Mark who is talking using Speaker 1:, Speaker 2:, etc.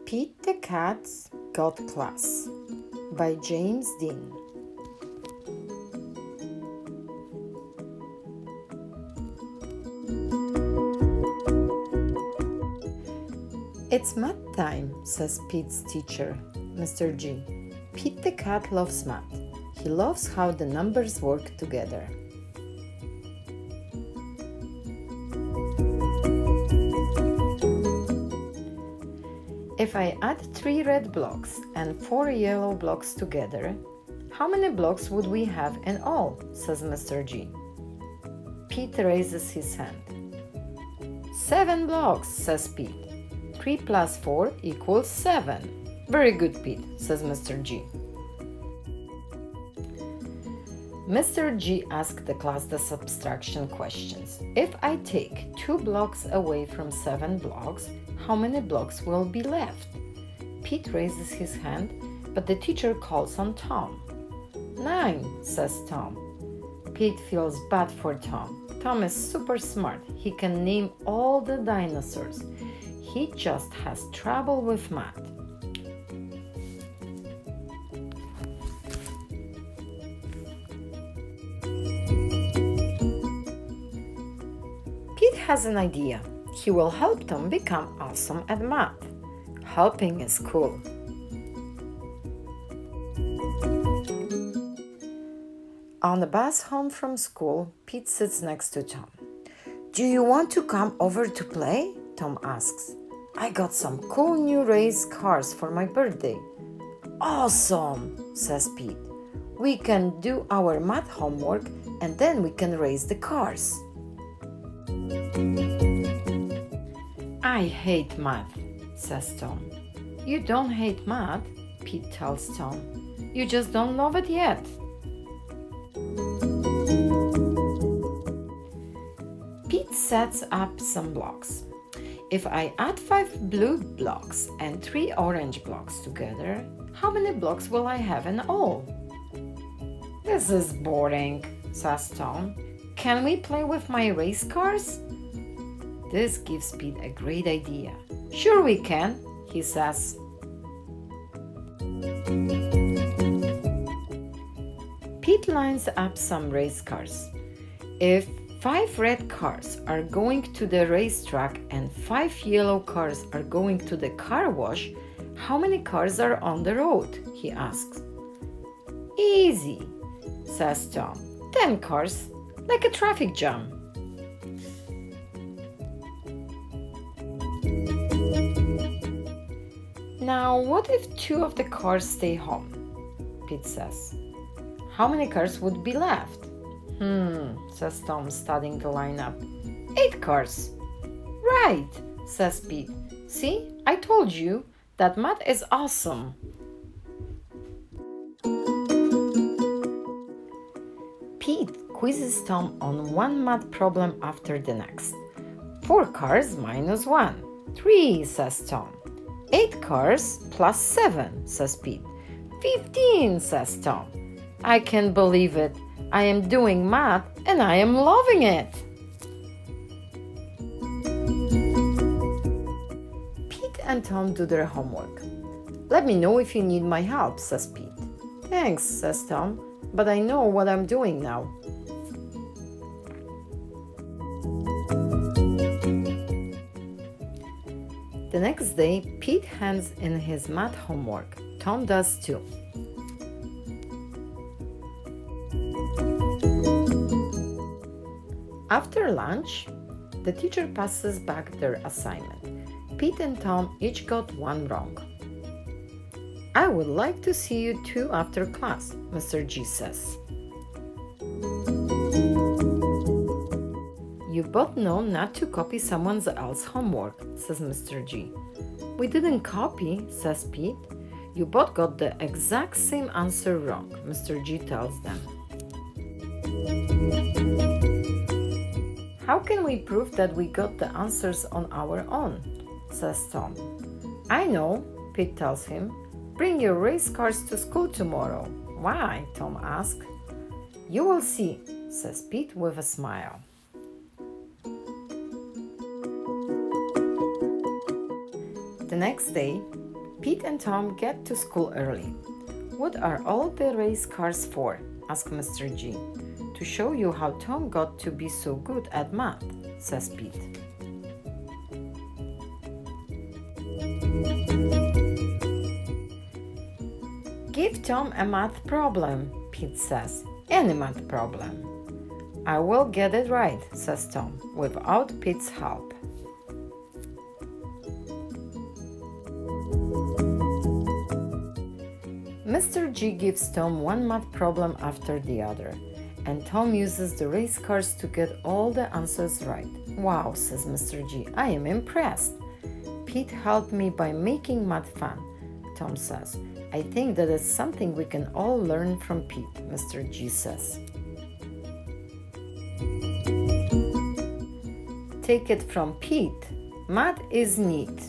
Speaker 1: Pete the Cat's Got Class by James Dean. It's math time, says Pete's teacher, Mr. G. Pete the cat loves math. He loves how the numbers work together. If I add 3 red blocks and 4 yellow blocks together, how many blocks would we have in all? Says Mr. G. Pete raises his hand. 7 blocks, says Pete. 3 plus 4 equals 7. Very good, Pete, says Mr. G. Mr. G asked the class the subtraction questions. If I take 2 blocks away from 7 blocks, how many blocks will be left? Pete raises his hand, but the teacher calls on Tom. 9, says Tom. Pete feels bad for Tom. Tom is super smart. He can name all the dinosaurs. He just has trouble with math. Pete has an idea. He will help Tom become awesome at math. Helping is cool. On the bus home from school, Pete sits next to Tom. Do you want to come over to play? Tom asks. I got some cool new race cars for my birthday. Awesome, says Pete. We can do our math homework and then we can race the cars. I hate math, says Tom. You don't hate math, Pete tells Tom. You just don't love it yet. Pete sets up some blocks. If I add 5 blue blocks and 3 orange blocks together, how many blocks will I have in all? This is boring, says Tom. Can we play with my race cars? This gives Pete a great idea. Sure we can, he says. Pete lines up some race cars. If 5 red cars are going to the racetrack and 5 yellow cars are going to the car wash, how many cars are on the road? He asks. Easy, says Tom. 10 cars, like a traffic jam. Now, what if 2 of the cars stay home? Pete says. How many cars would be left? Says Tom, studying the lineup. 8 cars. Right, says Pete. See, I told you that math is awesome. Pete quizzes Tom on one math problem after the next. 4 cars minus 1. 3, says Tom. 8 cars plus 7, says Pete. 15, says Tom. I can't believe it. I am doing math and I am loving it. Pete and Tom do their homework. Let me know if you need my help, says Pete. Thanks, says Tom, but I know what I'm doing now. The next day, Pete hands in his math homework. Tom does too. After lunch, the teacher passes back their assignment. Pete and Tom each got 1 wrong. I would like to see you 2 after class, Mr. G says. You both know not to copy someone else's homework, says Mr. G. We didn't copy, says Pete. You both got the exact same answer wrong, Mr. G tells them. How can we prove that we got the answers on our own? Says Tom. I know, Pete tells him. Bring your race cars to school tomorrow. Why? Tom asks. You will see, says Pete with a smile. The next day, Pete and Tom get to school early. "What are all the race cars for?" asked Mr. G. "To show you how Tom got to be so good at math," says Pete. "Give Tom a math problem," Pete says. "Any math problem." "I will get it right," says Tom, without Pete's help. Mr. G gives Tom one math problem after the other, and Tom uses the race cars to get all the answers right. "Wow," says Mr. G, "I am impressed." "Pete helped me by making math fun," Tom says. "I think that is something we can all learn from Pete," Mr. G says. Take it from Pete. Math is neat.